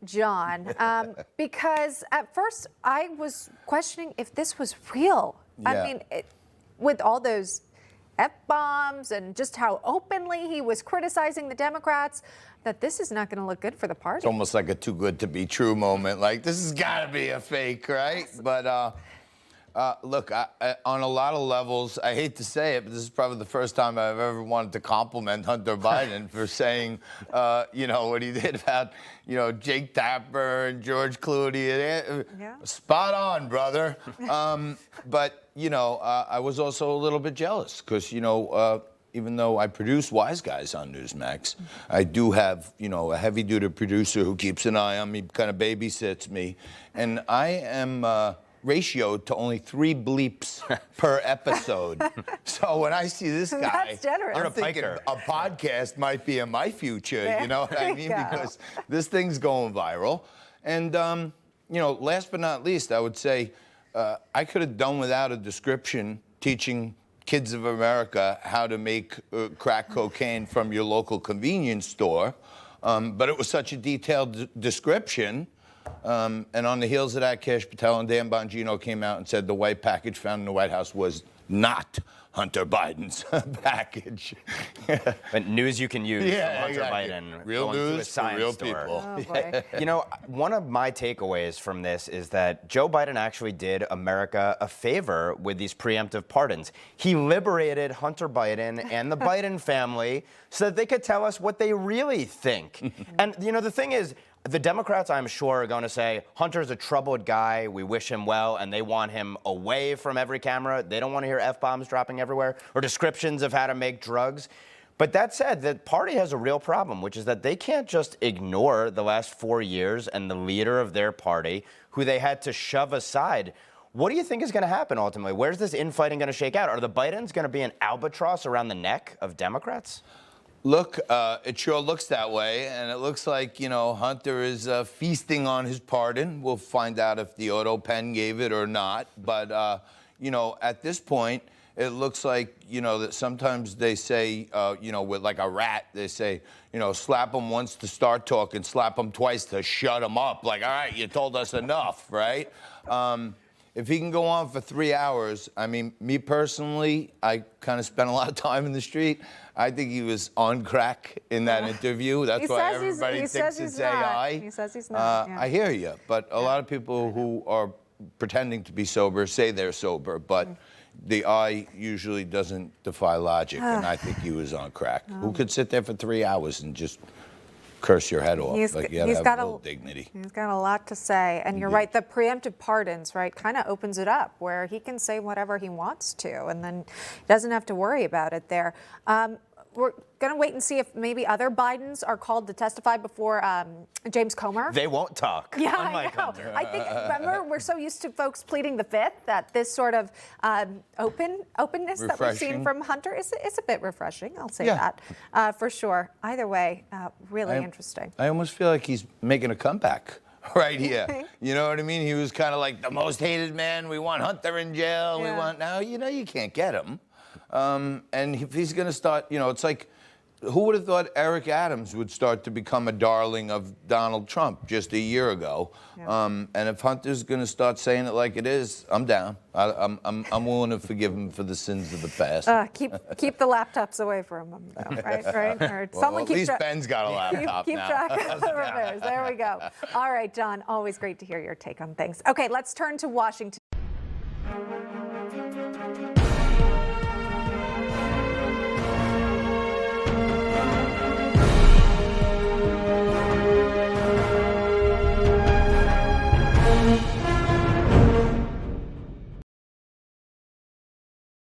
John, because at first I was questioning if this was real. Yeah. I mean, with all those F-bombs and just how openly he was criticizing the Democrats, that this is not going to look good for the party. It's almost like a too good to be true moment. Like, this has got to be a fake, right? But look, on a lot of levels, I hate to say it, but this is probably the first time I've ever wanted to compliment Hunter Biden for saying, you know, what he did about, you know, Jake Tapper and George Clooney. Yeah. Spot on, brother. But, you know, I was also a little bit jealous because, you know, even though I produce Wise Guys on Newsmax, I do have, you know, a heavy-duty producer who keeps an eye on me, kind of babysits me. And I am ratioed to only 3 bleeps per episode. So when I see this guy, That's generous. I'm thinking a podcast might be in my future, you know what I mean? Go. Because this thing's going viral. And, you know, last but not least, I would say I could have done without a description teaching kids of America how to make crack cocaine from your local convenience store. But it was such a detailed description. And on the heels of that, Kash Patel and Dan Bongino came out and said the white package found in the White House was not Hunter Biden's package. But news you can use from Hunter exactly. Biden. Real going to a news for science real store. people. Oh, boy. You know, one of my takeaways from this is that Joe Biden actually did America a favor with these preemptive pardons. He liberated Hunter Biden and the Biden family so that they could tell us what they really think. And, you know, the thing is, the Democrats, I'm sure, are going to say, Hunter's a troubled guy, we wish him well, and they want him away from every camera. They don't want to hear F-bombs dropping everywhere or descriptions of how to make drugs. But that said, the party has a real problem, which is that they can't just ignore the last 4 years and the leader of their party, who they had to shove aside. What do you think is going to happen ultimately? Where's this infighting going to shake out? Are the Bidens going to be an albatross around the neck of Democrats? Look, it sure looks that way, and it looks like, you know, Hunter is feasting on his pardon. We'll find out if the auto pen gave it or not. But, you know, at this point, it looks like, you know, that sometimes they say, you know, with like a rat, they say, you know, slap him once to start talking, slap him twice to shut him up. Like, all right, you told us enough, right? If he can go on for 3 hours, I mean, me personally, I kind of spent a lot of time in the street. I think he was on crack in that interview. That's why everybody thinks it's AI. He says he's not. I hear you, but a lot of people who are pretending to be sober say they're sober, but the eye usually doesn't defy logic, and I think he was on crack. Who could sit there for 3 hours and just curse your head off? Like, you gotta have a little dignity. He's got a lot to say, and you're right. The preemptive pardons, right, kind of opens it up where he can say whatever he wants to, and then doesn't have to worry about it there. We're going to wait and see if maybe other Bidens are called to testify before James Comer. They won't talk. Yeah, I know. Hunter. I think, remember, we're so used to folks pleading the fifth that this sort of openness that we've seen from Hunter is a bit refreshing. I'll say that for sure. Either way, really interesting. I almost feel like he's making a comeback right here. You know what I mean? He was kind of like the most hated man. We want Hunter in jail. Yeah. We want now. You know, you can't get him. And if he's going to start, you know, it's like, who would have thought Eric Adams would start to become a darling of Donald Trump just a year ago? Yeah. And if Hunter's going to start saying it like it is, I'm down. I'm willing to forgive him for the sins of the past. Keep the laptops away from him, though, right? Or Well, someone at least Ben's got a laptop keep now. track of the repairs. There we go. All right, John, always great to hear your take on things. Okay, let's turn to Washington.